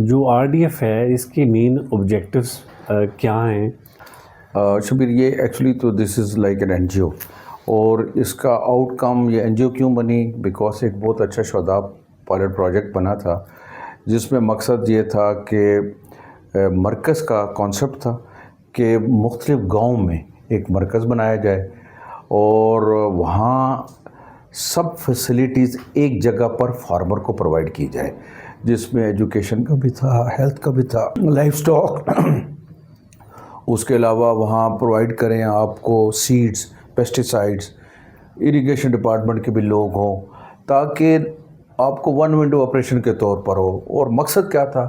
जो आरडीएफ है इसके मेन ऑब्जेक्टिव्स क्या हैं? शबीर, ये एक्चुअली तो this is like an NGO, और इसका आउटकम ये एनजीओ क्यों बनी, बिकॉज एक बहुत अच्छा शोधाब पायलट प्रोजेक्ट बना था जिसमें मकसद ये था कि मरकज़ का कॉन्सेप्ट था कि मुख्तलिफ़ गाँव में एक मरकज़ बनाया जाए और वहाँ सब फैसिलिटीज़ एक जगह पर फार्मर को प्रोवाइड की जाए, जिसमें एजुकेशन का भी था, हेल्थ का भी था, लाइफ स्टॉक। उसके अलावा वहाँ प्रोवाइड करें आपको सीड्स, पेस्टिसाइड्स, इरिगेशन डिपार्टमेंट के भी लोग हों, ताकि आपको वन विंडो ऑपरेशन के तौर पर हो। और मकसद क्या था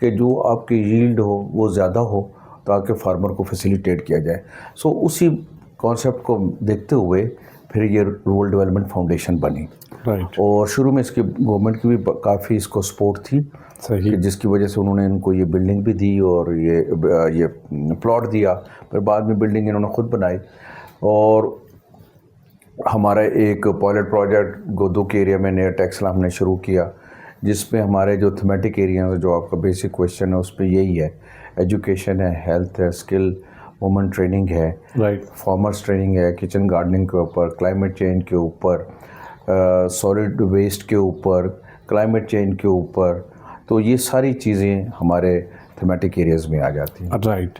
कि जो आपकी यील्ड हो वो ज़्यादा हो, ताकि फार्मर को फैसिलिटेट किया जाए। सो उसी कॉन्सेप्ट को देखते हुए फिर ये रूरल डेवलपमेंट फाउंडेशन बनी। राइट। और शुरू में इसकी गवर्नमेंट की भी काफ़ी इसको सपोर्ट थी, सही। कि जिसकी वजह से उन्होंने इनको ये बिल्डिंग भी दी और ये प्लॉट दिया। फिर बाद में बिल्डिंग इन्होंने ख़ुद बनाई। और हमारा एक पायलट प्रोजेक्ट गोदू के एरिया में नियर टेक्सला हमने शुरू किया, जिसमें हमारे जो थीमेटिक एरिया है, जो आपका बेसिक क्वेश्चन है, उस पर यही है, एजुकेशन है, हेल्थ है, स्किल वुमेन ट्रेनिंग है, राइट, फार्मर्स ट्रेनिंग है, किचन गार्डनिंग के ऊपर, क्लाइमेट चेंज के ऊपर, सॉलिड वेस्ट के ऊपर, क्लाइमेट चेंज के ऊपर। तो ये सारी चीज़ें हमारे थीमेटिक एरियाज़ में आ जाती हैं। राइट।